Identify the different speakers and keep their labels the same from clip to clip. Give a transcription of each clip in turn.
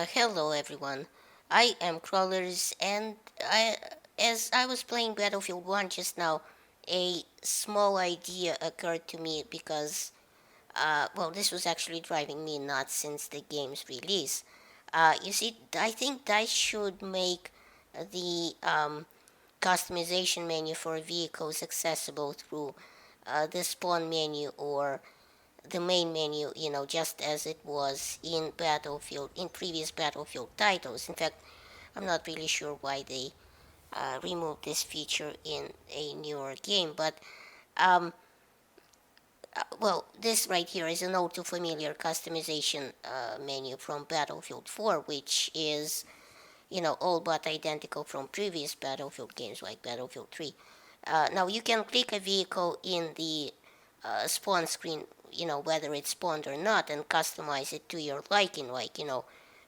Speaker 1: Hello everyone. I am Crawlers and as I was playing Battlefield 1 just now, a small idea occurred to me because this was actually driving me nuts since the game's release. You see, I think DICE should make the customization menu for vehicles accessible through the spawn menu or the main menu, just as it was in previous Battlefield titles. In fact, I'm not really sure why they removed this feature in a newer game, but um, this right here is an all too familiar customization menu from Battlefield 4, which is, all but identical from previous Battlefield games like Battlefield 3. Now you can click a vehicle in the spawn screen, whether it's spawned or not, and customize it to your liking, like,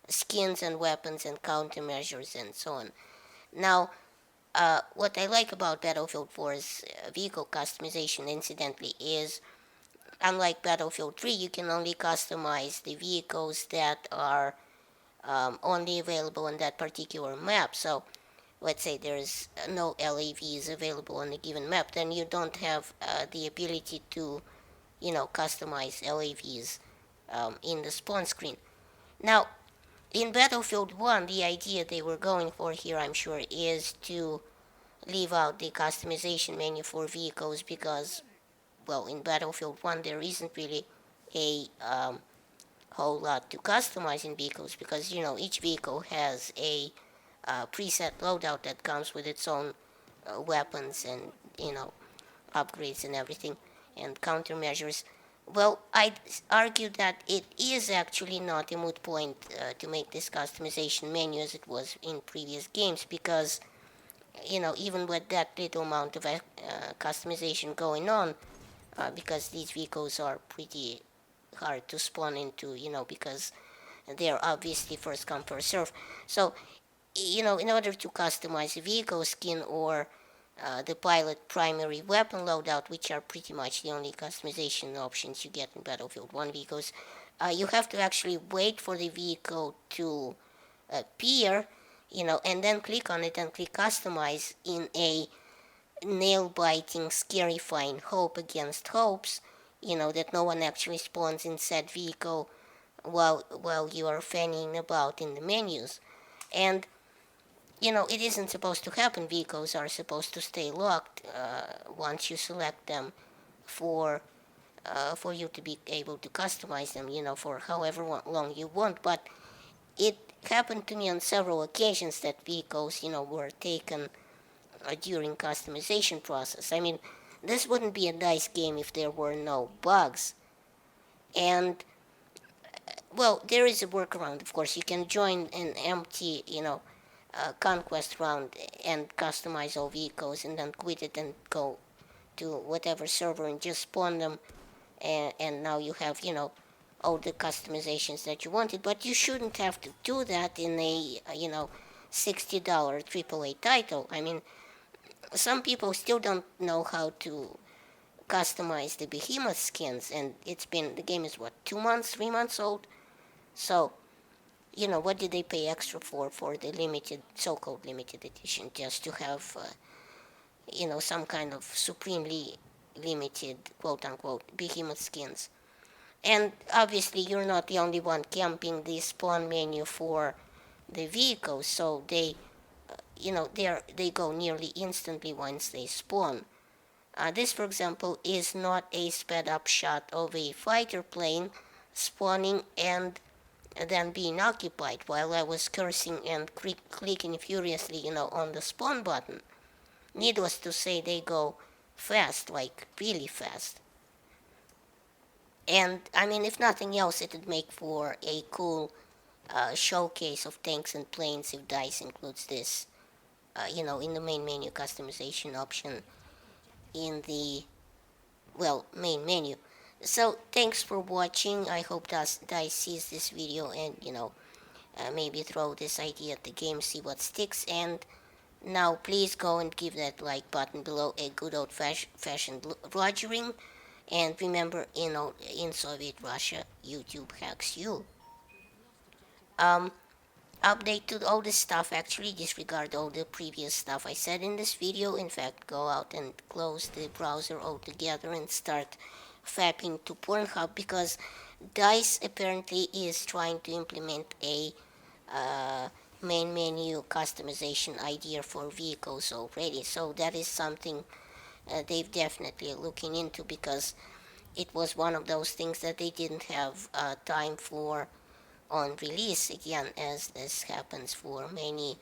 Speaker 1: skins and weapons and countermeasures and so on. Now, what I like about Battlefield 4's vehicle customization, incidentally, is unlike Battlefield 3, you can only customize the vehicles that are only available on that particular map. So, let's say there's no LAVs available on a given map, then you don't have the ability to customize LAVs in the spawn screen. Now, in Battlefield 1, the idea they were going for here, I'm sure, is to leave out the customization menu for vehicles because, well, in Battlefield 1, there isn't really a whole lot to customize in vehicles because, each vehicle has a preset loadout that comes with its own weapons and, you know, upgrades and everything and countermeasures. Well, I'd argue that it is actually not a moot point to make this customization menu as it was in previous games because, even with that little amount of customization going on, because these vehicles are pretty hard to spawn into, because they're obviously first come, first serve. So, in order to customize a vehicle skin or the pilot primary weapon loadout, which are pretty much the only customization options you get in Battlefield 1 vehicles, you have to actually wait for the vehicle to appear, and then click on it and click customize in a nail-biting, scarifying hope against hopes, that no one actually spawns in said vehicle while you are fanning about in the menus. And it isn't supposed to happen. Vehicles are supposed to stay locked once you select them for for you to be able to customize them, for however long you want. But it happened to me on several occasions that vehicles, were taken during customization process. I mean, this wouldn't be a DICE game if there were no bugs. And well, there is a workaround. Of course, you can join an empty, conquest round and customize all vehicles, and then quit it and go to whatever server and just spawn them. And now you have, all the customizations that you wanted. But you shouldn't have to do that in a, $60 AAA title. I mean, some people still don't know how to customize the behemoth skins, and the game is what, 2 months, 3 months old. So what did they pay extra for the limited, so-called limited edition, just to have some kind of supremely limited, quote-unquote, behemoth skins? And obviously you're not the only one camping the spawn menu for the vehicles, so they go nearly instantly once they spawn. This, for example, is not a sped up shot of a fighter plane spawning and then being occupied while I was cursing and clicking furiously, on the spawn button. Needless to say, they go fast, like really fast. And I mean, if nothing else, it would make for a cool showcase of tanks and planes if DICE includes this, in the main menu customization option in the, main menu. So, thanks for watching. I hope DICE sees this video and, maybe throw this idea at the game, see what sticks. And now, please go and give that like button below a good old-fashioned rogering. And remember, in Soviet Russia, YouTube hacks you. Um, update to all this stuff. Actually, disregard all the previous stuff I said in this video. In fact, go out and close the browser altogether and start fapping to Pornhub, because DICE apparently is trying to implement a uh, main menu customization idea for vehicles already. So that is something they've definitely looking into, because it was one of those things that they didn't have time for on release, again, as this happens for many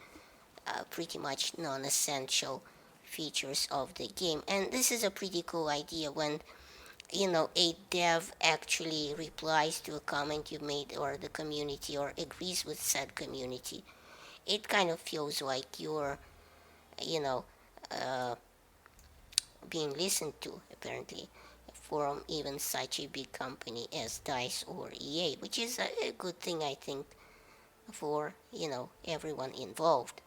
Speaker 1: pretty much non-essential features of the game. And this is a pretty cool idea when a dev actually replies to a comment you made, or the community, or agrees with said community. It kind of feels like you're you know uh, being listened to, apparently, from even such a big company as DICE or EA, which is a good thing, I think, for everyone involved.